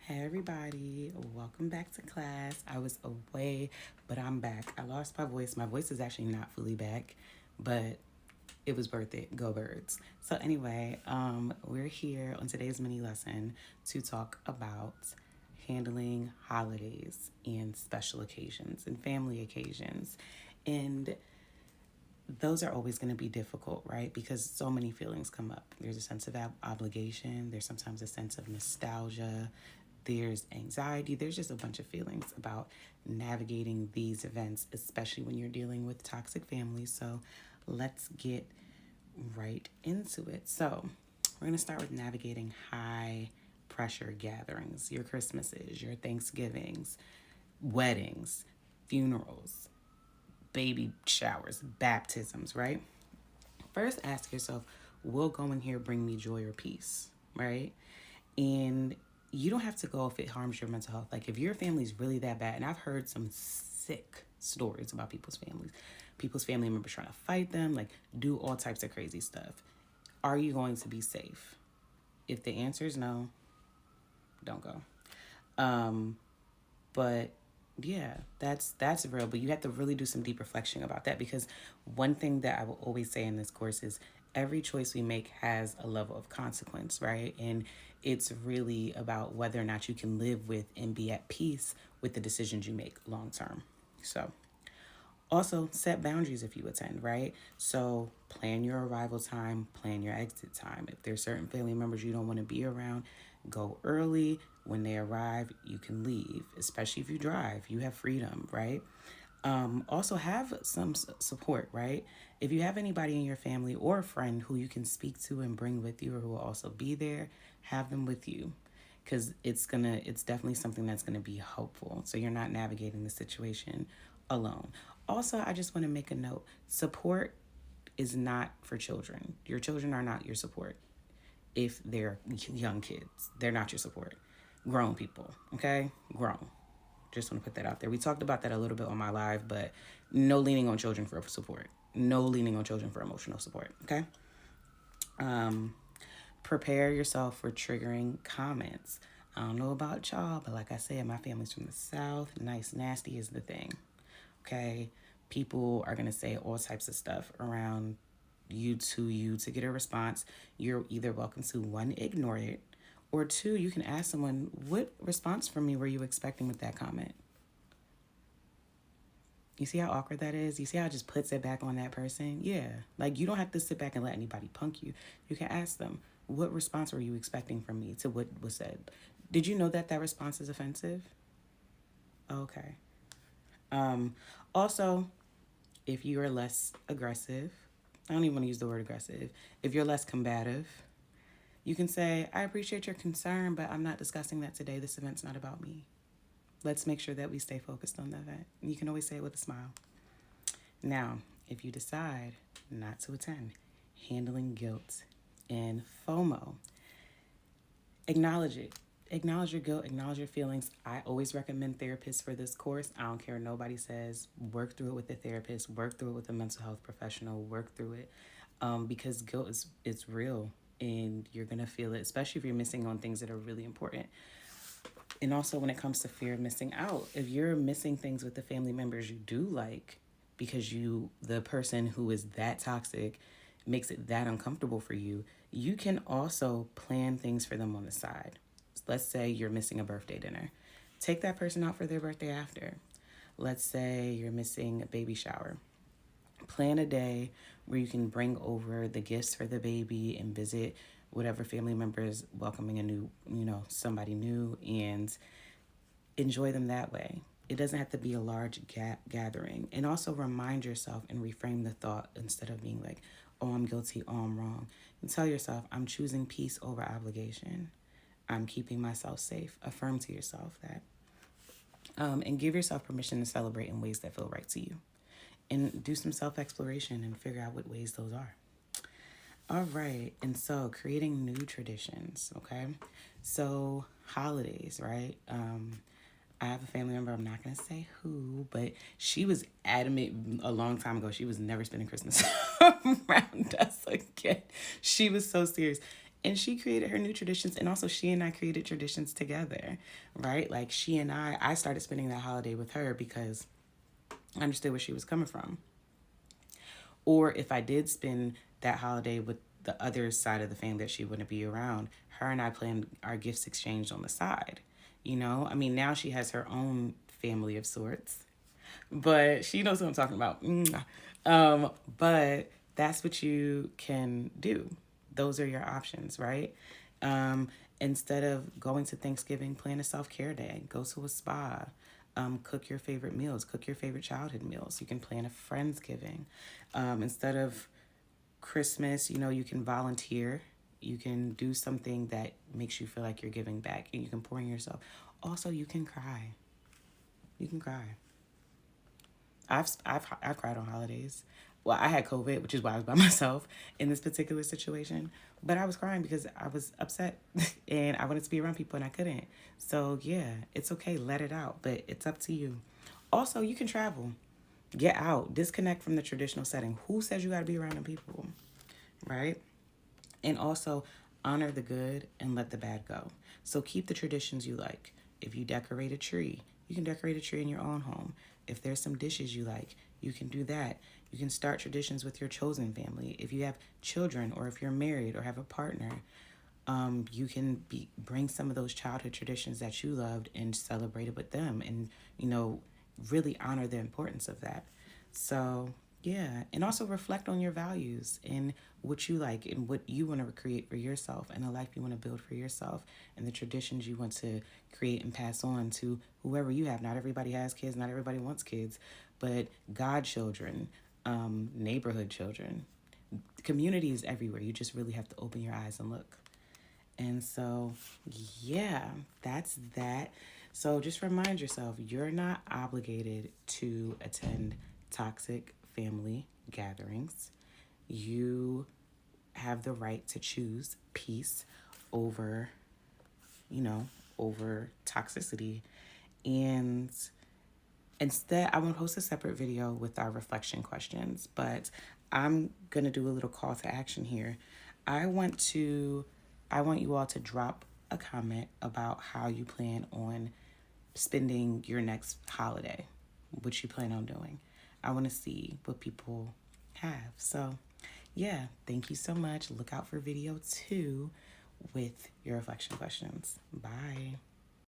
Hey everybody, welcome back to class. I was away, but I'm back. I lost my voice. My voice is actually not fully back, but it was worth it. Go birds. So anyway, we're here on today's mini lesson to talk about handling holidays and special occasions and family occasions. And those are always going to be difficult, right? Because so many feelings come up. There's a sense of obligation, there's sometimes a sense of nostalgia, there's anxiety, there's just a bunch of feelings about navigating these events, especially when you're dealing with toxic families. So let's get right into it. So we're going to start with navigating high pressure gatherings, your Christmases, your Thanksgivings, weddings, funerals, baby showers, baptisms, right? First, ask yourself, will going here bring me joy or peace, right? And you don't have to go if it harms your mental health. Like if your family's really that bad, and I've heard some sick stories about people's families, people's family members trying to fight them, like do all types of crazy stuff. Are you going to be safe? If the answer is no, don't go. But yeah, that's real. But you have to really do some deep reflection about that, because one thing that I will always say in this course is every choice we make has a level of consequence, right? And it's really about whether or not you can live with and be at peace with the decisions you make long term. So also set boundaries if you attend, right? So plan your arrival time, plan your exit time. If there's certain family members you don't want to be around, go early. When they arrive, you can leave, especially if you drive. You have freedom, right? Also have some support, right? If you have anybody in your family or a friend who you can speak to and bring with you, or who will also be there, have them with you, because it's definitely something that's gonna be helpful, so you're not navigating the situation alone. Also, I just want to make a note: support is not for children. Your children are not your support. If they're young kids, they're not your support. Grown people, okay? Grown. Just want to put that out there. We talked about that a little bit on my live, but no leaning on children for support. No leaning on children for emotional support, okay? Um, Prepare yourself for triggering comments. I don't know about y'all, but like I said, my family's from the South. Nice, nasty is the thing, okay? People are going to say all types of stuff around you to get a response. You're either welcome to one, ignore it, or two, you can ask someone, what response from me were you expecting with that comment? You see how awkward that is? You see how it just puts it back on that person? Yeah. Like you don't have to sit back and let anybody punk you. You can ask them, what response were you expecting from me to what was said? Did you know that that response is offensive? Okay. Um, Also, if you are less aggressive, I don't even want to use the word aggressive. If you're less combative, you can say, I appreciate your concern, but I'm not discussing that today. This event's not about me. Let's make sure that we stay focused on the event. You can always say it with a smile. Now, if you decide not to attend, handling guilt and FOMO, acknowledge it. Acknowledge your guilt, acknowledge your feelings. I always recommend therapists for this course. I don't care what nobody says. Work through it with a therapist, work through it with a mental health professional, work through it, because guilt is it's real, and you're going to feel it, especially if you're missing on things that are really important. And also when it comes to fear of missing out, if you're missing things with the family members you do like, because the person who is that toxic makes it that uncomfortable for you, you can also plan things for them on the side. Let's say you're missing a birthday dinner. Take that person out for their birthday after. Let's say you're missing a baby shower. Plan a day where you can bring over the gifts for the baby and visit whatever family member is welcoming a new, somebody new, and enjoy them that way. It doesn't have to be a large gathering. And also remind yourself and reframe the thought instead of being like, oh, I'm guilty, oh, I'm wrong. And tell yourself, I'm choosing peace over obligation. I'm keeping myself safe. Affirm to yourself that. And give yourself permission to celebrate in ways that feel right to you. And do some self exploration and figure out what ways those are. All right. And so creating new traditions, okay? So holidays, right? I have a family member, I'm not going to say who, but she was adamant a long time ago. She was never spending Christmas around us again. She was so serious. And she created her new traditions, and also she and I created traditions together, right? Like she and I started spending that holiday with her because I understood where she was coming from. Or if I did spend that holiday with the other side of the family that she wouldn't be around, her and I planned our gifts exchanged on the side. You know, I mean, now she has her own family of sorts, but she knows what I'm talking about. But that's what you can do. Those are your options, right? Um, Instead of going to Thanksgiving, plan a self care day. Go to a spa. Cook your favorite meals. Cook your favorite childhood meals. You can plan a Friendsgiving. Instead of Christmas, you know, you can volunteer. You can do something that makes you feel like you're giving back, and you can pour in yourself. Also, you can cry. You can cry. I've cried on holidays. Well, I had COVID, which is why I was by myself in this particular situation. But I was crying because I was upset and I wanted to be around people and I couldn't. So yeah, it's okay. Let it out, but it's up to you. Also, you can travel, get out, disconnect from the traditional setting. Who says you got to be around them people, right? And also honor the good and let the bad go. So keep the traditions you like. If you decorate a tree, you can decorate a tree in your own home. If there's some dishes you like, you can do that. You can start traditions with your chosen family. If you have children or if you're married or have a partner, you can bring some of those childhood traditions that you loved and celebrate it with them, and you know, really honor the importance of that. So yeah, and also reflect on your values and what you like and what you want to create for yourself and the life you want to build for yourself and the traditions you want to create and pass on to whoever you have. Not everybody has kids, not everybody wants kids, but godchildren, neighborhood children, community is everywhere. You just really have to open your eyes and look. And so, yeah, that's that. So just remind yourself you're not obligated to attend toxic family gatherings. You have the right to choose peace over, you know, over toxicity. And instead, I want to host a separate video with our reflection questions, but I'm going to do a little call to action here. I want to I want you all to drop a comment about how you plan on spending your next holiday, what you plan on doing. I want to see what people have. So, yeah, thank you so much. Look out for video 2 with your reflection questions. Bye.